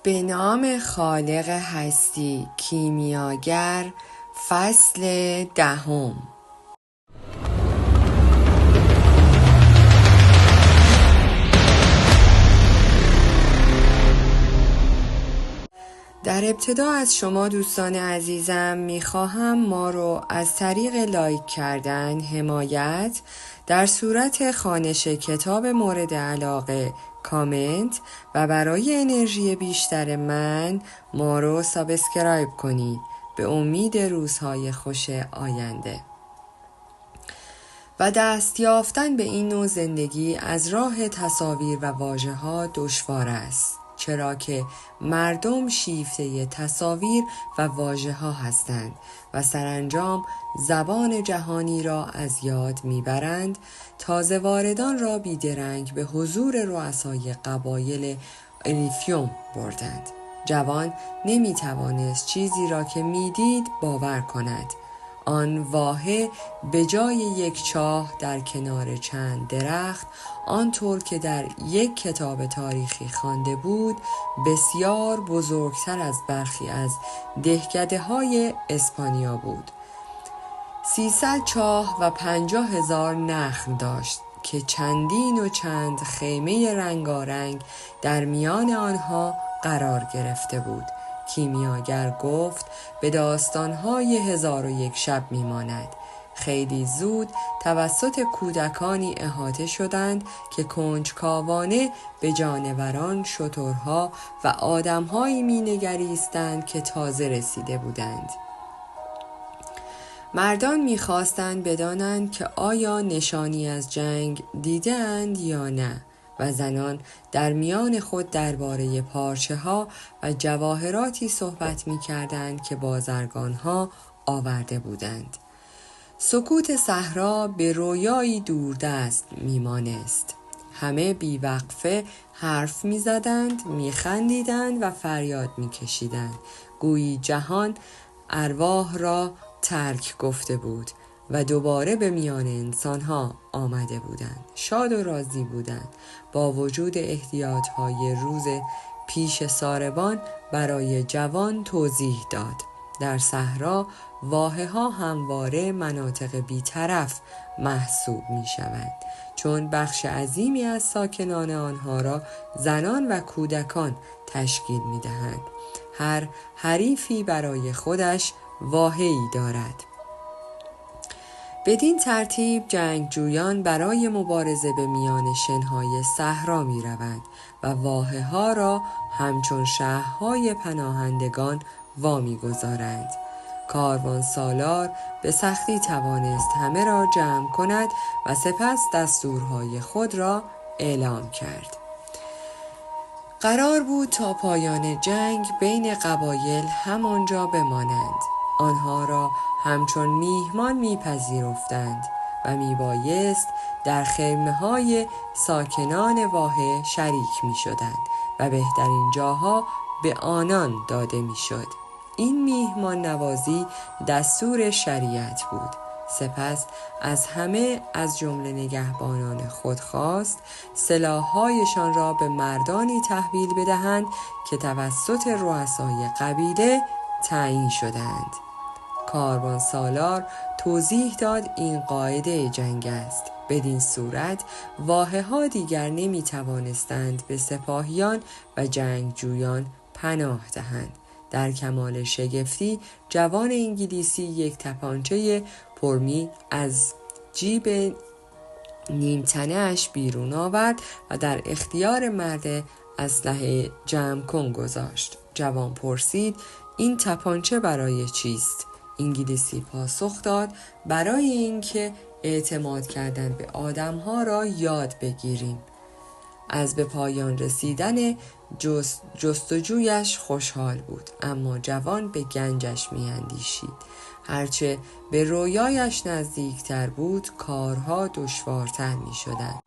به نام خالق هستی کیمیاگر فصل 10. در ابتدا از شما دوستان عزیزم میخواهم ما رو از طریق لایک کردن، حمایت، در صورت خوانش کتاب مورد علاقه، کامنت و برای انرژی بیشتر ما رو سابسکرایب کنید به امید روزهای خوش آینده. و دست یافتن به این نوع زندگی از راه تصاویر و واژه‌ها دشوار است، چرا که مردم شیفته تصاویر و واژه‌ها هستند و سرانجام زبان جهانی را از یاد میبرند. تازه واردان را بیدرنگ به حضور رؤسای قبایل الیفیوم بردند. جوان نمیتوانست چیزی را که میدید باور کند. آن واهه به جای یک چاه در کنار چند درخت، آنطور که در یک کتاب تاریخی خوانده بود، بسیار بزرگتر از برخی از دهکده‌های اسپانیا بود. 300 چاه و 50,000 نخل داشت که چندین و چند خیمه رنگارنگ در میان آنها قرار گرفته بود. کیمیاگر گفت به داستان‌های 1001 شب می‌ماند. خیلی زود توسط کودکانی احاطه شدند که کنجکاوانه به جانوران، شترها و آدم‌هایی می‌نگریستند که تازه رسیده بودند. مردان می‌خواستند بدانند که آیا نشانی از جنگ دیدند یا نه، و زنان در میان خود درباره پارچه‌ها و جواهراتی صحبت می‌کردند که بازرگان‌ها آورده بودند. سکوت صحرا به رویایی دوردست می‌مانست. همه بیوقفه حرف می‌زدند، می‌خندیدند و فریاد می‌کشیدند، گویی جهان ارواح را ترک گفته بود و دوباره به میان انسانها آمده بودند. شاد و راضی بودند. با وجود احتیاطهای روز پیش ساربان برای جوان توضیح داد. در صحرا واحه‌ها همواره مناطق بی‌طرف محسوب می‌شوند، چون بخش عظیمی از ساکنان آنها را زنان و کودکان تشکیل می‌دهند. هر حریفی برای خودش واحه‌ای دارد. بدین ترتیب جنگجویان برای مبارزه به میان شنهای صحرا می روند و واحه‌ها را همچون شهرهای پناهندگان وامی گذارند. کاروان سالار به سختی توانست همه را جمع کند و سپس دستورهای خود را اعلام کرد. قرار بود تا پایان جنگ بین قبایل همانجا بمانند. آنها را همچون میهمان میپذیرفتند و میبایست در خیمه‌های ساکنان واحه شریک میشدند و بهترین جاها به آنان داده میشد. این میهمان نوازی دستور شریعت بود. سپس از همه از جمله نگهبانان خود خواست سلاح‌هایشان را به مردانی تحویل بدهند که توسط رؤسای قبیله تعیین شدند. کاروان سالار توضیح داد این قاعده جنگ است. بدین صورت واحه‌ها دیگر نمی توانستند به سپاهیان و جنگجویان پناه دهند. در کمال شگفتی جوان انگلیسی یک تپانچه پرمی از جیب نیمتنه‌اش بیرون آورد و در اختیار مرد اسلحه جمع کن گذاشت. جوان پرسید این تپانچه برای چیست؟ انگلیسی پاسخ داد برای اینکه اعتماد کردن به آدم‌ها را یاد بگیریم. از به پایان رسیدن جستجویش خوشحال بود، اما جوان به گنجش می‌اندیشید. هرچه به رویایش نزدیکتر بود کارها دشوارتر می‌شدند.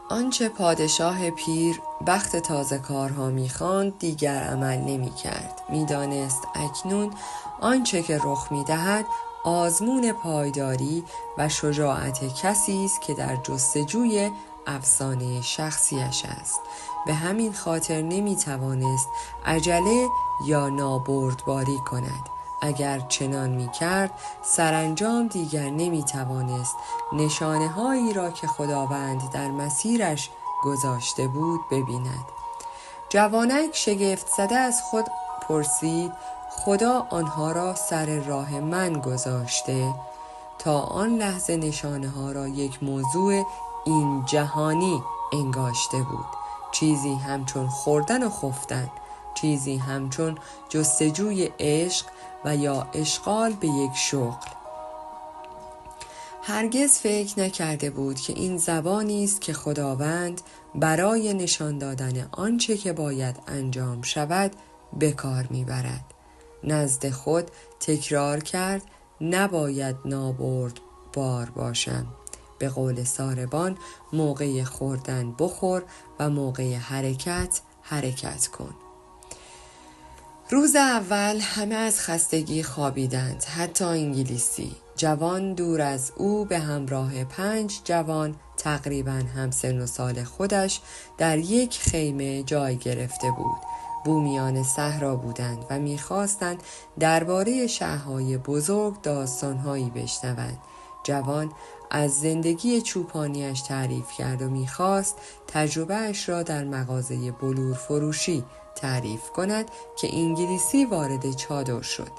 آنچه پادشاه پیر بخت تازه کارها می‌خواند دیگر عمل نمی‌کرد. می‌دانست اکنون آنچه که رخ می‌دهد آزمون پایداری و شجاعت کسی است که در جستجوی افسانه شخصیش است. به همین خاطر نمیتوانست عجله یا نابردباری کند. اگر چنان میکرد سرانجام دیگر نمیتوانست نشانه هایی را که خداوند در مسیرش گذاشته بود ببیند. جوانک شگفت زده از خود پرسید: خدا آنها را سر راه من گذاشته؟ تا آن لحظه نشانه ها را یک موضوع این جهانی انگاشته بود، چیزی همچون خوردن و خفتن، چیزی همچون جستجوی عشق و یا اشغال به یک شغل. هرگز فکر نکرده بود که این زبانی است که خداوند برای نشان دادن آنچه که باید انجام شود به کار میبرد. نزد خود تکرار کرد: نباید نابردبار باشم. به قول ساربان موقع خوردن بخور و موقع حرکت کن. روز اول همه از خستگی خوابیدند، حتی انگلیسی. جوان دور از او به همراه 5 جوان تقریباً همسن و سال خودش در یک خیمه جای گرفته بود. بومیان صحرا بودند و می‌خواستند درباره شهرهای بزرگ داستان‌هایی بشنوند. جوان از زندگی چوپانیش تعریف کرد و می‌خواست تجربه‌اش را در مغازه بلور فروشی تعریف کند که انگلیسی وارد چادر شد.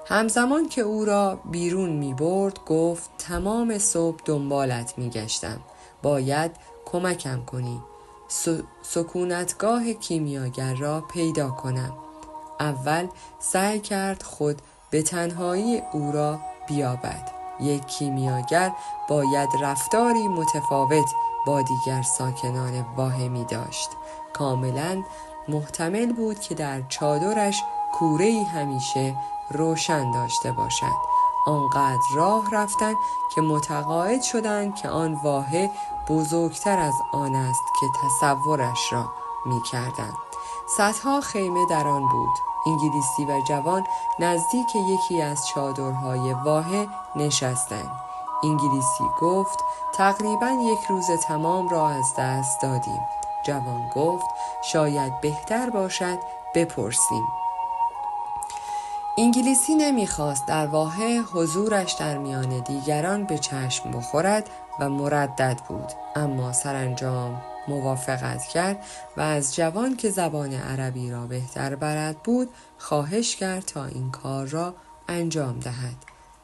همزمان که او را بیرون می برد گفت: تمام صبح دنبالت می گشتم. باید کمکم کنی. سکونتگاه کیمیاگر را پیدا کنم. اول سعی کرد خود به تنهایی او را بیابد. یک کیمیاگر باید رفتاری متفاوت با دیگر ساکنان واهمی داشت. کاملا محتمل بود که در چادرش کوره‌ای همیشه روشن داشته باشد. آنقدر راه رفتند که متقاعد شدند که آن واحه بزرگتر از آن است که تصورش را می کردند. صدها خیمه در آن بود. انگلیسی و جوان نزدیک یکی از چادرهای واحه نشستند. انگلیسی گفت: تقریباً یک روز تمام را از دست دادیم. جوان گفت: شاید بهتر باشد بپرسیم. انگلیسی نمیخواست در واحه حضورش در میان دیگران به چشم بخورد و مردد بود، اما سرانجام موافقت کرد و از جوان که زبان عربی را بهتر بلد بود خواهش کرد تا این کار را انجام دهد.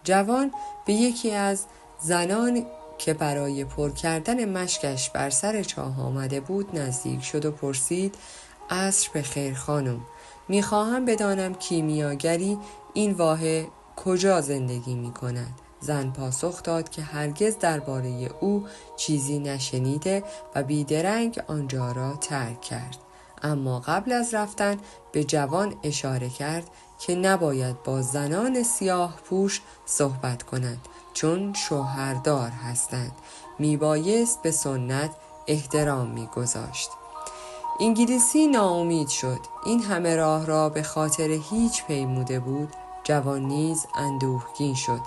جوان به یکی از زنان که برای پر کردن مشکش بر سر چاه آمده بود نزدیک شد و پرسید: عصر بخیر خانم، میخواهم بدانم کیمیاگری این واحه کجا زندگی میکند؟ زن پاسخ داد که هرگز درباره او چیزی نشنیده و بیدرنگ آنجا را ترک کرد. اما قبل از رفتن به جوان اشاره کرد که نباید با زنان سیاه پوش صحبت کنند، چون شوهردار هستند. میبایست به سنت احترام میگذاشت. انگلیسی ناامید شد. این همه راه را به خاطر هیچ پیموده بود. جوان نیز اندوهگین شد.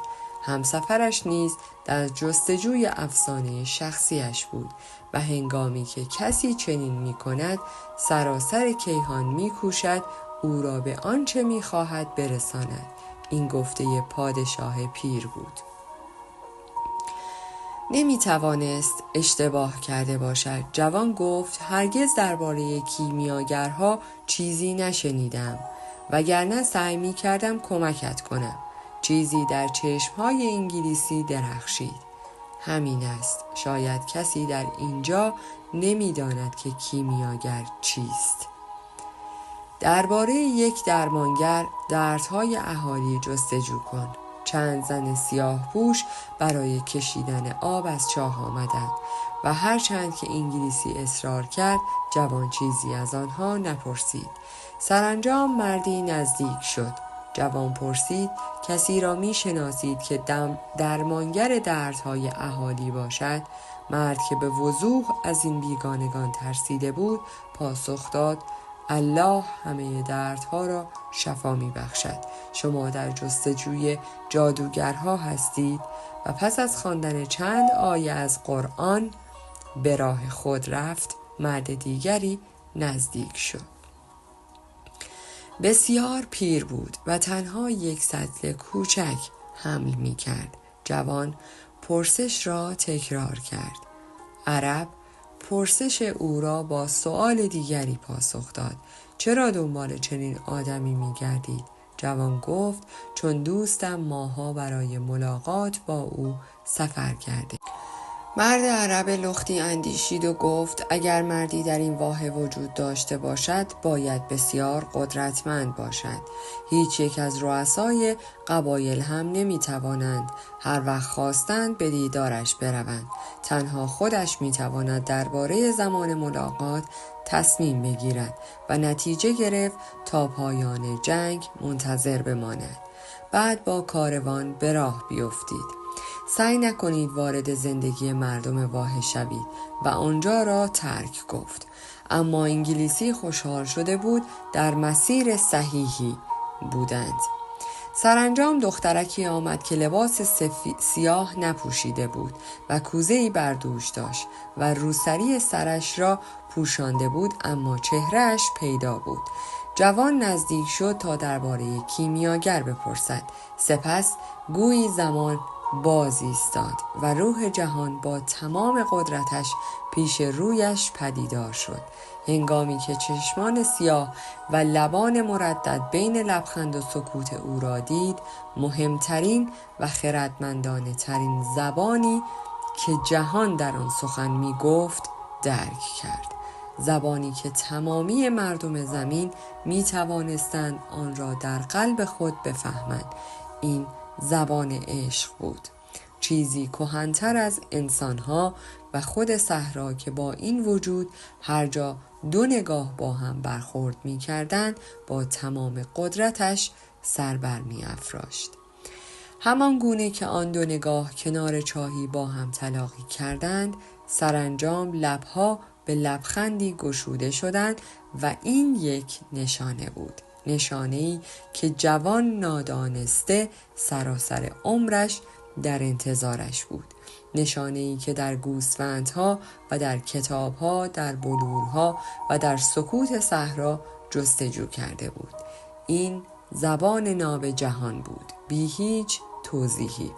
همسفرش نیز در جستجوی افسانه شخصیش بود و هنگامی که کسی چنین می کند سراسر کیهان می کوشد او را به آنچه می خواهد برساند. این گفته پادشاه پیر بود. نمی توانست اشتباه کرده باشد. جوان گفت: هرگز درباره کیمیاگرها چیزی نشنیدم، وگرنه سعی می کردم کمکت کنم. چیزی در چشمهای انگلیسی درخشید. همین است. شاید کسی در اینجا نمی داند که کیمیاگر چیست. درباره یک درمانگر دردهای اهالی جستجو کن. چند زن سیاه پوش برای کشیدن آب از چاه آمدند و هرچند که انگلیسی اصرار کرد جوان چیزی از آنها نپرسید. سرانجام مردی نزدیک شد. جوان پرسید: کسی را می شناسید که درمانگر دردهای اهالی باشد؟ مرد که به وضوح از این بیگانگان ترسیده بود پاسخ داد: الله همه دردها را شفا می بخشد. شما در جستجوی جادوگرها هستید؟ و پس از خواندن چند آیه از قرآن به راه خود رفت. مرد دیگری نزدیک شد. بسیار پیر بود و تنها یک سطل کوچک حمل می کرد. جوان پرسش را تکرار کرد. عرب پرسش او را با سؤال دیگری پاسخ داد. چرا دنبال چنین آدمی می گردید؟ جوان گفت چون دوستم ماها برای ملاقات با او سفر کرده. مرد عرب لختی اندیشید و گفت اگر مردی در این واحه وجود داشته باشد باید بسیار قدرتمند باشد. هیچ یک از رؤسای قبایل هم نمی توانند هر وقت خواستند به دیدارش بروند. تنها خودش می تواند درباره زمان ملاقات تصمیم بگیرد و نتیجه گرفت تا پایان جنگ منتظر بماند. بعد با کاروان به راه بیفتید. سعی نکنید وارد زندگی مردم واحه شوید و آنجا را ترک گفت. اما انگلیسی خوشحال شده بود در مسیر صحیحی بودند. سرانجام دخترکی آمد که لباس سیاه نپوشیده بود و کوزه‌ای بر دوش داشت و روسری سرش را پوشانده بود اما چهرهش پیدا بود. جوان نزدیک شد تا درباره کیمیاگر بپرسد. سپس گویی زمان باز ایستاد و روح جهان با تمام قدرتش پیش رویش پدیدار شد. هنگامی که چشمان سیاه و لبان مردد بین لبخند و سکوت او را دید، مهمترین و خردمندانه ترین زبانی که جهان در آن سخن می گفت درک کرد. زبانی که تمامی مردم زمین می توانستند آن را در قلب خود بفهمند. این زبان عشق بود. چیزی کهن‌تر از انسانها و خود صحرا که با این وجود هر جا دو نگاه با هم برخورد می کردند با تمام قدرتش سر بر می افراشت. همان گونه که آن دو نگاه کنار چاهی با هم تلاقی کردند، سرانجام لبها به لبخندی گشوده شدند و این یک نشانه بود. نشانه‌ای که جوان نادانسته سراسر عمرش در انتظارش بود. نشانه‌ای که در گوسفندها و در کتابها، در بلورها و در سکوت صحرا جستجو کرده بود. این زبان ناب جهان بود، بی هیچ توضیحی.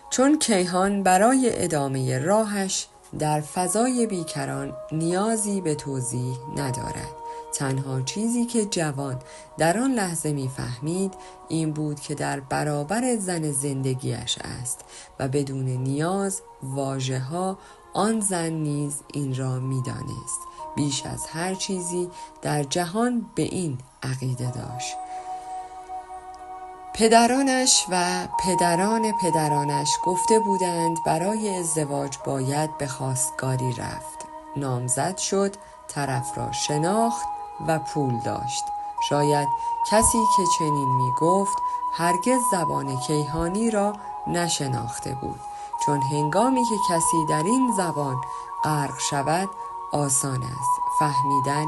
چون کیهان برای ادامه راهش در فضای بیکران نیازی به توضیح ندارد. تنها چیزی که جوان در آن لحظه می‌فهمید این بود که در برابر زن زندگیش است و بدون نیاز واژه‌ها آن زن نیز این را می‌دانست. بیش از هر چیزی در جهان به این عقیده داشت. پدرانش و پدران پدرانش گفته بودند برای ازدواج باید به خواستگاری رفت. نامزد شد، طرف را شناخت و پول داشت. شاید کسی که چنین می گفت هرگز زبان کیهانی را نشناخته بود، چون هنگامی که کسی در این زبان غرق شود آسان است فهمیدن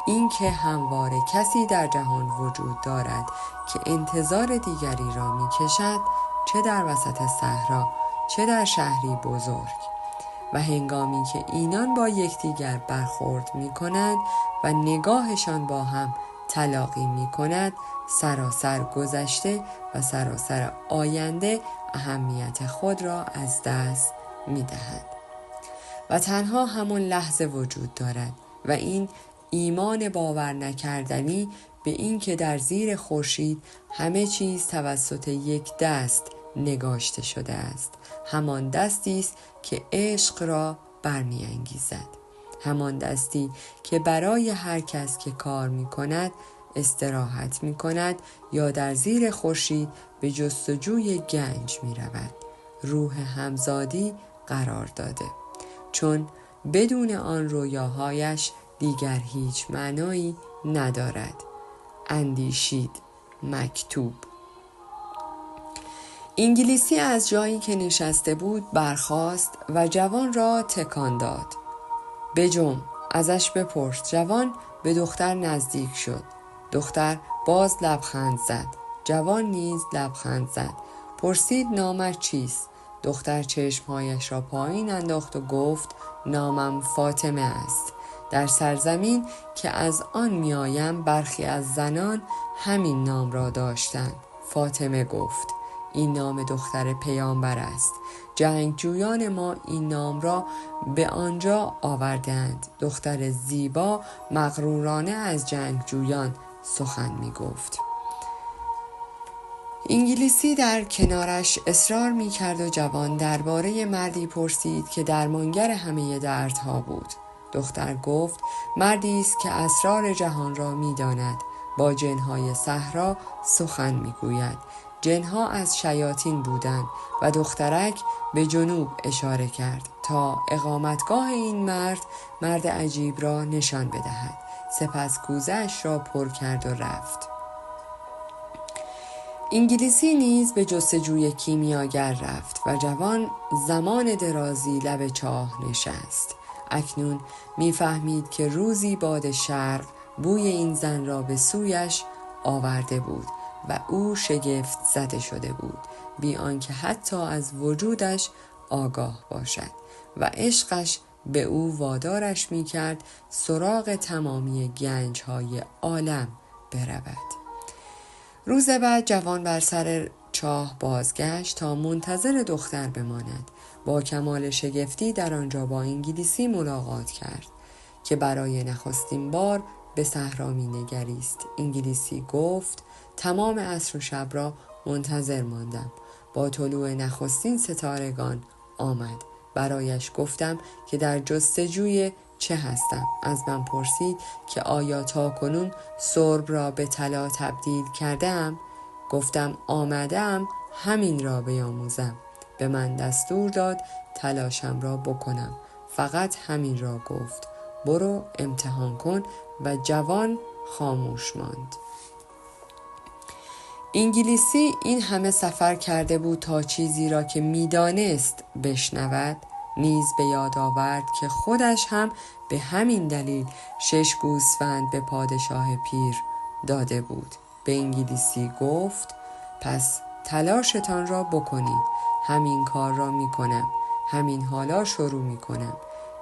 این که همواره کسی در جهان وجود دارد که انتظار دیگری را می کشد، چه در وسط صحرا چه در شهری بزرگ. و هنگامی که اینان با یکدیگر برخورد می کنند و نگاهشان با هم تلاقی می کند، سراسر گذشته و سراسر آینده اهمیت خود را از دست می دهد و تنها همان لحظه وجود دارد. و این ایمان باور نکردنی به این که در زیر خورشید همه چیز توسط یک دست نگاشته شده است، همان دستی است که عشق را برمی‌انگیزد، همان دستی که برای هر کس که کار می‌کند، استراحت می‌کند یا در زیر خورشید به جستجوی گنج می‌رود، روح همزادی قرار داده، چون بدون آن رویاهایش دیگر هیچ معنایی ندارد. اندیشید. مکتوب. انگلیسی از جایی که نشسته بود برخاست و جوان را تکان داد. بجم، ازش بپرس. جوان به دختر نزدیک شد. دختر باز لبخند زد. جوان نیز لبخند زد. پرسید نامت چیست؟ دختر چشمهایش را پایین انداخت و گفت نامم فاطمه است. در سرزمین که از آن میایم برخی از زنان همین نام را داشتند. فاطمه گفت: این نام دختر پیامبر است. جنگجویان ما این نام را به آنجا آوردند. دختر زیبا مغرورانه از جنگجویان سخن می گفت. انگلیسی در کنارش اصرار می کرد و جوان درباره مردی پرسید که درمانگر همه دردها بود. دختر گفت: مردی است که اسرار جهان را می داند. با جنهای صحرا سخن می گوید. جنها از شیاطین بودند و دخترک به جنوب اشاره کرد تا اقامتگاه این مرد عجیب را نشان بدهد. سپس کوزه‌اش را پر کرد و رفت. انگلیسی نیز به جستجوی کیمیاگر رفت و جوان زمان درازی لب چاه نشست. اکنون می‌فهمید که روزی باد شرق بوی این زن را به سویش آورده بود و او شگفت زده شده بود، بی آنکه حتی از وجودش آگاه باشد، و عشقش به او وادارش می‌کرد سراغ تمامی گنج‌های عالم برود. روز بعد جوان بر سر چاه بازگشت تا منتظر دختر بماند. با کمال شگفتی در آنجا با انگلیسی ملاقات کرد که برای نخستین بار به صحرا می‌نگریست. انگلیسی گفت: تمام عصر و شب را منتظر ماندم. با طلوع نخستین ستارگان آمد. برایش گفتم که در جستجوی چه هستم. از من پرسید که آیا تا کنون سرب را به طلا تبدیل کردم؟ گفتم آمدم همین را بیاموزم. به من دستور داد تلاشم را بکنم. فقط همین را گفت: برو امتحان کن. و جوان خاموش ماند. انگلیسی این همه سفر کرده بود تا چیزی را که میدانست بشنود. نیز به یاد آورد که خودش هم به همین دلیل 6 گوسفند به پادشاه پیر داده بود. به انگلیسی گفت: پس تلاشتان را بکنید. همین کار را میکنم. همین حالا شروع میکنم.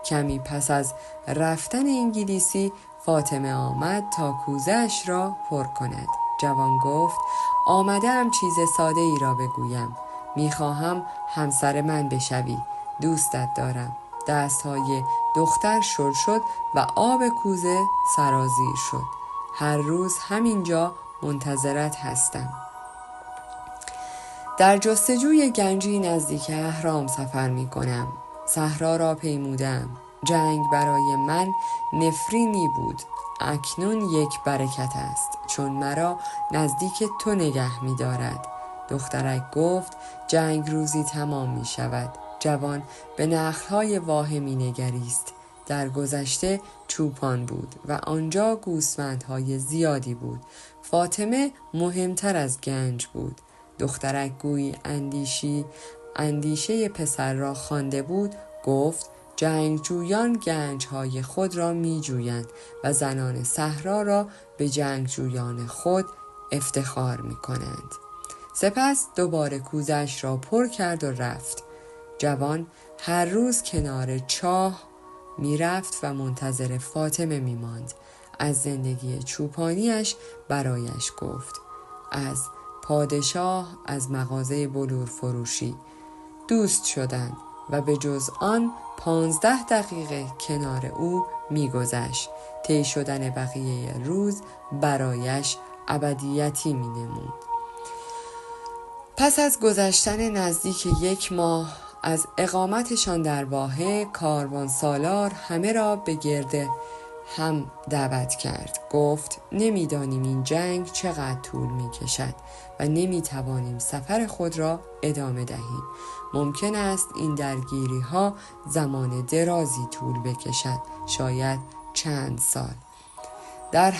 کمی پس از رفتن انگلیسی فاطمه آمد تا کوزه‌اش را پر کند. جوان گفت: آمدم چیز ساده ای را بگویم. میخواهم همسر من بشوی. دوستت دارم. دستهای دختر شل شد و آب کوزه سرازیر شد. هر روز همینجا منتظرت هستم. در جستجوی گنجی نزدیک اهرام سفر می کنم. صحرا را پیمودم. جنگ برای من نفرینی بود. اکنون یک برکت است، چون مرا نزدیک تو نگه می دارد. دخترک گفت: جنگ روزی تمام می شود. جوان به نخل‌های واهمی نگریست. در گذشته چوپان بود و آنجا گوسفندهای زیادی بود. فاطمه مهمتر از گنج بود. دخترک گویی اندیشه پسر را خوانده بود. گفت: جنگجویان گنجهای خود را می جویند و زنان صحرا را به جنگجویان خود افتخار می کنند. سپس دوباره کوزه‌اش را پر کرد و رفت. جوان هر روز کنار چاه می رفت و منتظر فاطمه می ماند. از زندگی چوپانیش برایش گفت. از پادشاه، از مغازه بلور فروشی. دوست شدند و به جز آن 15 دقیقه کنار او می گذشت. طی شدن بقیه روز برایش ابدیتی می نمود. پس از گذشتن نزدیک 1 ماه از اقامتشان در واحه، کاروانسالار همه را به گرد هم دعوت کرد. گفت: نمیدانیم این جنگ چقدر طول می کشد و نمی توانیم سفر خود را ادامه دهیم. ممکن است این درگیری ها زمان درازی طول بکشد، شاید چند سال. در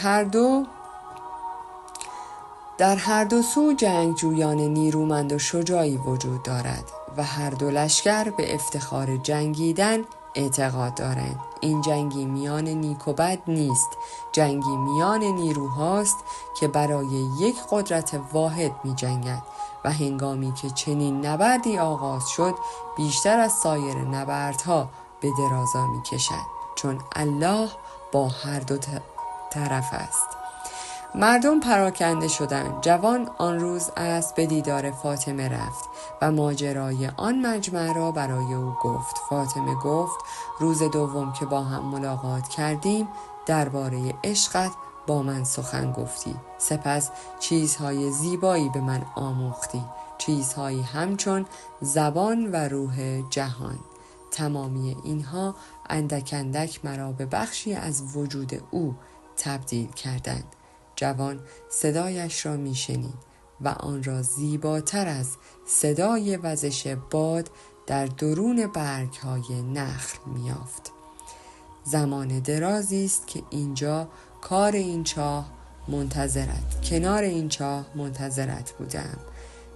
هر دو سو جنگجویان نیرومند و شجاعی وجود دارد و هر دو لشکر به افتخار جنگیدن اعتقاد دارند. این جنگی میان نیک و بد نیست. جنگی میان نیروهاست که برای یک قدرت واحد می جنگد و هنگامی که چنین نبردی آغاز شد بیشتر از سایر نبردها به درازا می کشد، چون الله با هر دو طرف است. مردم پراکنده شدند. جوان آن روز اسب به دیدار فاطمه رفت و ماجرای آن مجمع را برای او گفت. فاطمه گفت روز دوم که با هم ملاقات کردیم درباره عشقت با من سخن گفتی. سپس چیزهای زیبایی به من آموختی، چیزهایی همچون زبان و روح جهان. تمامی اینها اندک اندک مرا به بخشی از وجود او تبدیل کردند. جوان صدایش را میشنید و آن را زیباتر از صدای وزش باد در درون برگ‌های نخل می‌یافت. زمان درازی است که اینجا کنار این چاه منتظرت بودم.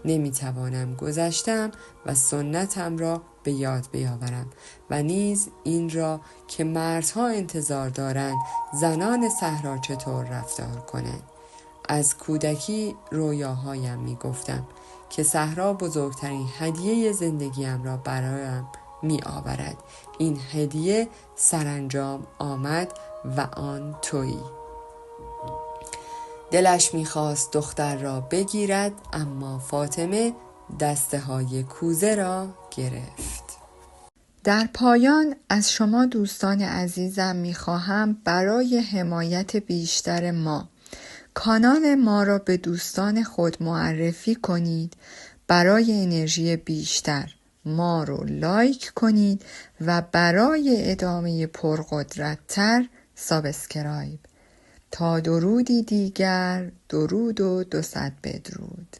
نمیتوانم گذشتم و سنتم را به یاد بیاورم و نیز این را که مردها انتظار دارند زنان صحرا چطور رفتار کنند. از کودکی رویاهایم میگفتم که صحرا بزرگترین هدیه زندگیم را برایم می آورد. این هدیه سرانجام آمد و آن تویی. دلش می‌خواست دختر را بگیرد، اما فاطمه دسته های کوزه را گرفت. در پایان از شما دوستان عزیزم می‌خواهم برای حمایت بیشتر ما کانال ما را به دوستان خود معرفی کنید. برای انرژی بیشتر ما رو لایک کنید و برای ادامه پرقدرت‌تر سابسکرایب. تا درودی دیگر، درود و 200 بدرود.